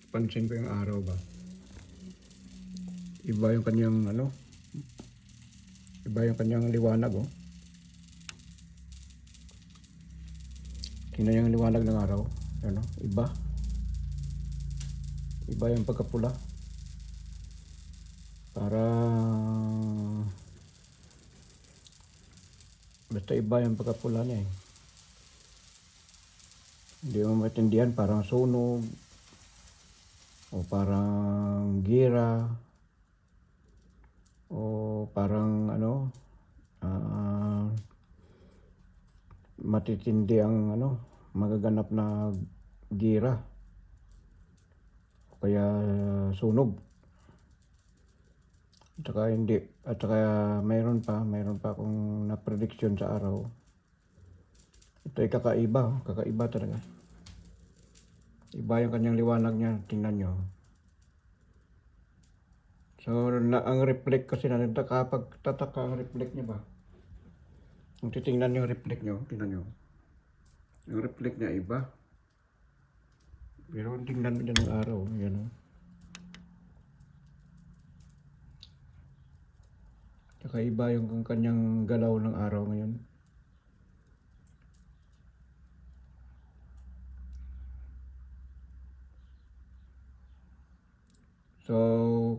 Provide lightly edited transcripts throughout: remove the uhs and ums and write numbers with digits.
Pansin ko yung araw ba. Iba yung kanyang ano, iba yung kanyang liwanag oh. Tingnan yung liwanag ng araw. Ano, iba. Iba yung pagkapula. Para basta iba yung pagkapula niya eh. Hindi mo maintindihan, parang sunog o parang gira o parang ano, matitindi ang ano, magaganap na gira o kaya sunog. At saka hindi, at saka mayroon pa akong na-prediction sa araw. Ito ay kakaiba, kakaiba talaga. Iba yung kanyang liwanag niya, tingnan nyo. So, ang reflect kasi na kapag tataka ang reflect niya ba? Kung titingnan yung reflect nyo, tingnan nyo. Yung reflect niya iba. Pero tingnan mo dyan ng araw, yan o. Tsaka iba yung kanyang galaw ng araw ngayon. So,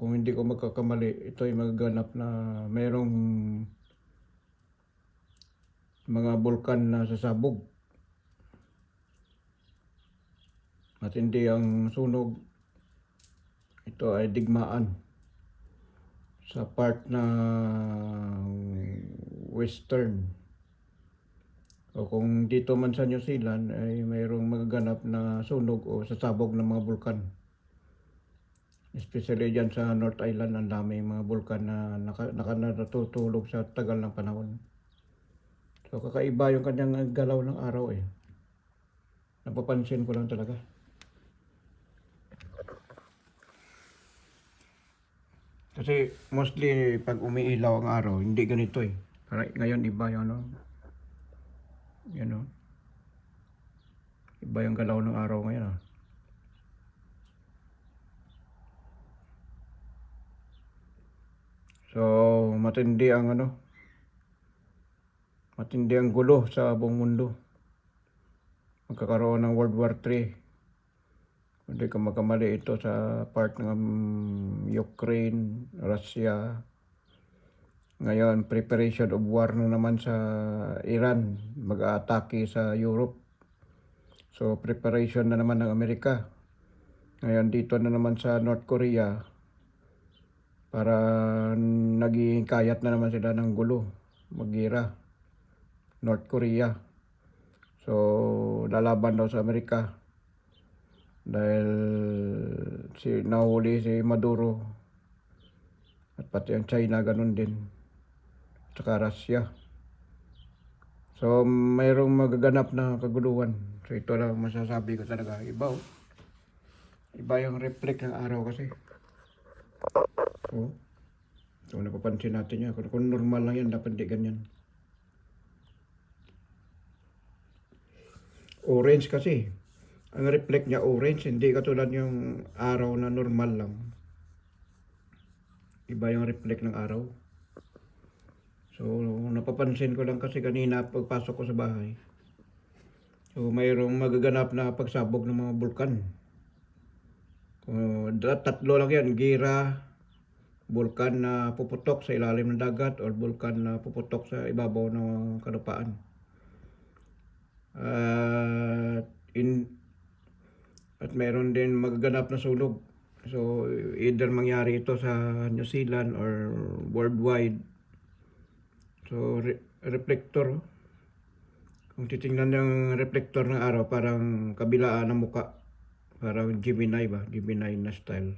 kung hindi ko magkakamali, ito ay magaganap na mayroong mga bulkan na sasabog. Matindi ang sunog. Ito ay digmaan sa part na western. O kung dito man sa New Zealand ay mayroong magaganap na sunog o sasabog ng mga bulkan. Especially dyan sa North Island, ang dami mga bulkan na natutulog sa tagal ng panahon. So kakaiba yung kanyang galaw ng araw eh. Napapansin ko lang talaga. Kasi mostly pag umiilaw ang araw, hindi ganito eh. Parang ngayon iba yung ano. Yan o. Iba yung galaw ng araw ngayon ah. So matindi ang ano. Matindi ang gulo sa buong mundo. Magkakaroon ng World War III. Hindi ka magkamali, ito sa part ng Ukraine, Russia. Ngayon, preparation of war na naman sa Iran, mag-aatake sa Europe. So, preparation na naman ng Amerika. Ngayon, dito na naman sa North Korea, para naging kayat na naman sila ng gulo, magira. North Korea. So, lalaban daw sa Amerika. Dahil nahuli si Maduro. At pati ang China, ganun din. Saka Russia. So, mayroong magaganap na kaguluhan. So, ito lang masasabi ko talaga. Iba oh. Iba yung reflect ng araw kasi. Oh. So, napapansin natin yan. Kung normal lang yan, dapat di ganyan. Orange kasi. Ang reflect niya orange, hindi katulad yung araw na normal lang. Iba yung reflect ng araw. So, napapansin ko lang kasi kanina pagpasok ko sa bahay. So, mayroong magaganap na pagsabog ng mga bulkan. Tatlo lang yan, gira, bulkan na puputok sa ilalim ng dagat o bulkan na puputok sa ibabaw ng kalupaan. At mayroon din magaganap na sunog. So, either mangyari ito sa New Zealand or worldwide. So, reflector. Kung titingnan yung reflector ng araw, parang kabilaan ng muka. Parang Gemini ba? Gemini na style.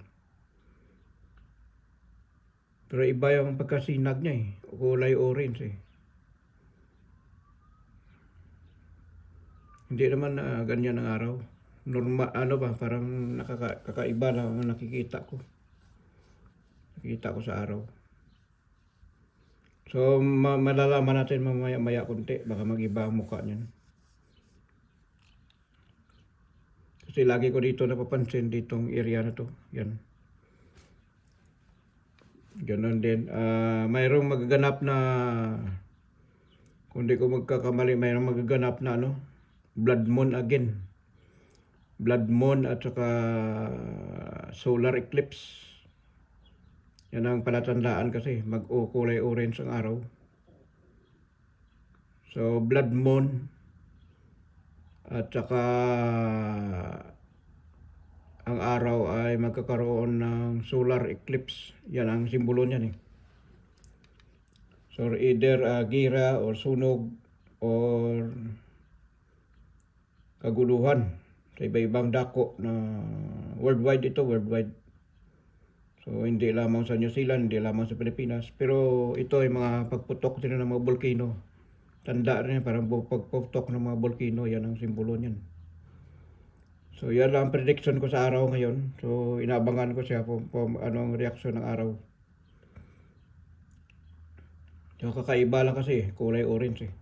Pero iba yung pagkasinag niya eh. Kulay orange eh. Hindi naman ganyan ang araw. Normal, ano ba, parang kakaiba lang ang nakikita ko. Nakikita ko sa araw. So, malalaman natin mamaya-maya konti. Baka mag-iba ang mukha niyan. Kasi lagi ko dito napapansin ditong area na to. Yan. Ganon din. Mayroong magaganap na, kung di ko magkakamali, mayroong magaganap na blood moon again. Blood moon at saka solar eclipse. Yan ang palatandaan kasi mag-kulay orange ang araw. So blood moon at saka ang araw ay magkakaroon ng solar eclipse. Yan ang simbolo niyan eh. So either gira or sunog or kaguluhan sa iba-ibang dako na worldwide ito, worldwide. So hindi lamang sa New Zealand, hindi lamang sa Pilipinas, pero ito ay mga pagputok din ng mga volcano. Tanda rin parang pagputok ng mga volcano, yan ang simbolo niyan. So yan lang ang prediction ko sa araw ngayon. So inabangan ko siya kung anong reaksyon ng araw. So kakaiba lang kasi, kulay orange eh.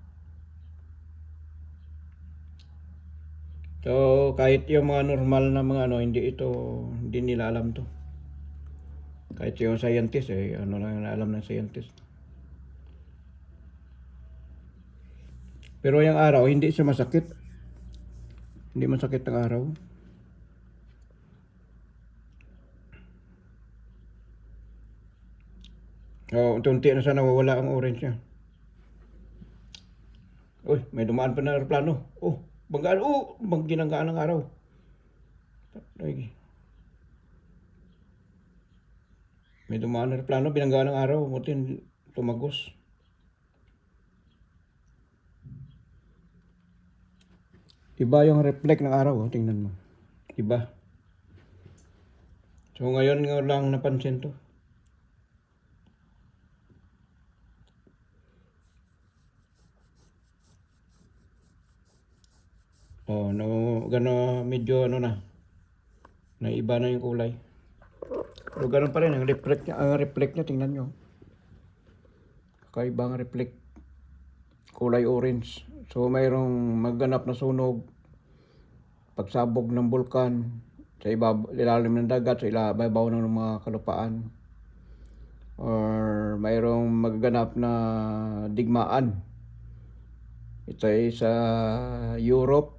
So kahit yung mga normal na mga hindi nila alam to. Kahit yung scientist lang yung alam ng scientist. Pero yung araw, hindi siya masakit. Hindi masakit ang araw. Unti na sana nawawala ang orange niya. Uy, may dumaan pa na aeroplano. Banggaan. Ginanggaan ng araw. May dumaan na aeroplano, binanggaan ng araw. Mutin tumagos. Iba yung reflect ng araw, tingnan mo. Iba. So ngayon nga lang napansin to. Medyo na iba na yung kulay. Pero ganun pa rin, ang reflect niya, tingnan nyo. Kakaiba ang reflect. Kulay orange. So mayroong magganap na sunog, pagsabog ng bulkan, sa ilalim ng dagat, sa ibabaw ng mga kalupaan. Or mayroong magganap na digmaan. Ito ay sa Europe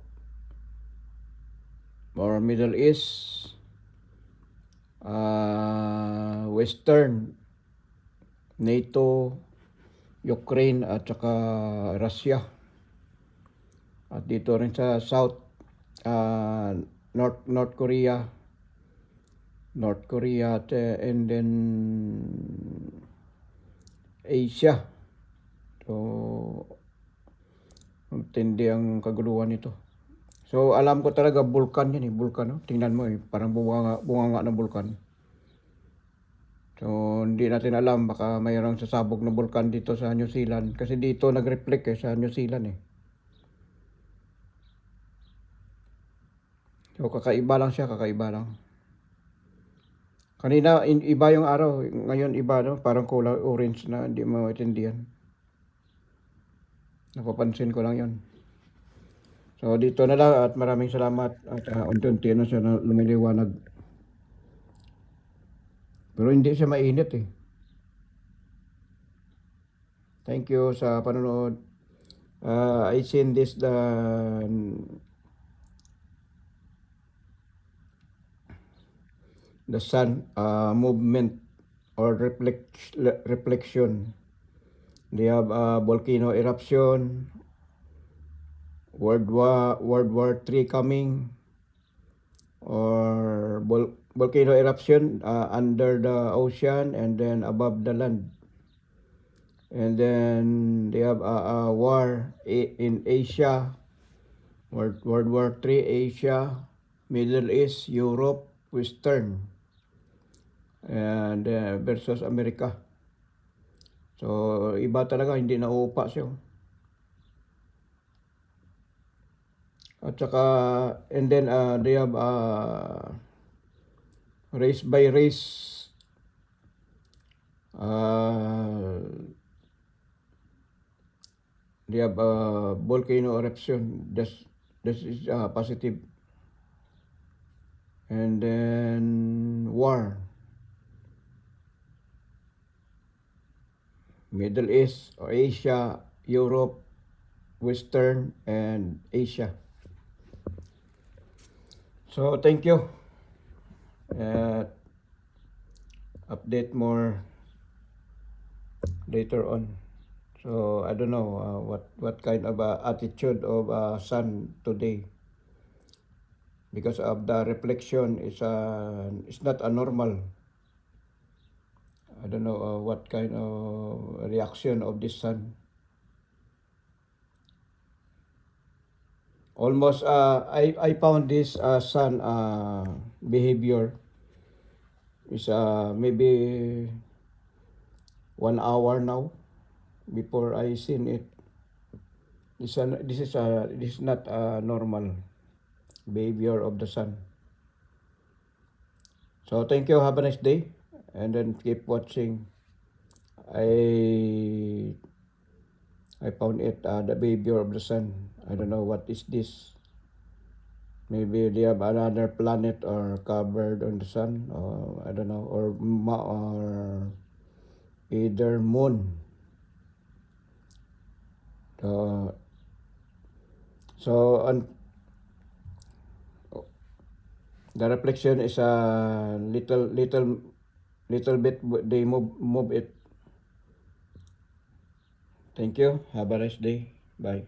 or Middle East, Western, NATO, Ukraine at saka Russia. At dito rin sa South, North Korea, and then Asia. So tindi ang kaguluhan nito. So alam ko talaga bulkan yan bulkan. Tingnan mo parang bunga ng bulkan. So hindi natin alam, baka mayroong sasabog na bulkan dito sa New Zealand. Kasi dito nag-reflect sa New Zealand So kakaiba lang siya, kakaiba lang. Kanina iba yung araw, ngayon iba parang kulay orange na, hindi mo maintindihan. Napapansin ko lang yon. So dito na lang at maraming salamat at unti-unti na siya lumiliwanag. Pero hindi siya mainit Thank you sa panonood. I seen this the sun movement or reflection. They have volcano eruption, World War III coming, or volcano eruption under the ocean and then above the land. And then they have a war in Asia, World War III, Asia, Middle East, Europe, Western, and versus America. So iba talaga, hindi nauupa siya. At saka, and then they have race by race they have volcano eruption. This is positive. and then war, Middle East or Asia, Europe, Western, and Asia. So thank you. Update more later on. So I don't know what kind of attitude of sun today, because of the reflection is it's not a normal. I don't know what kind of reaction of this sun. Almost I found this sun behavior is maybe 1 hour now before I seen it. This is not a normal behavior of the sun. So thank you. Have a nice day, and then keep watching. I found it the behavior of the sun. I don't know what is this. Maybe they have another planet or covered on the sun, or I don't know, or either moon. So on the reflection is a little bit. They move it. Thank you. Have a nice day. Bye.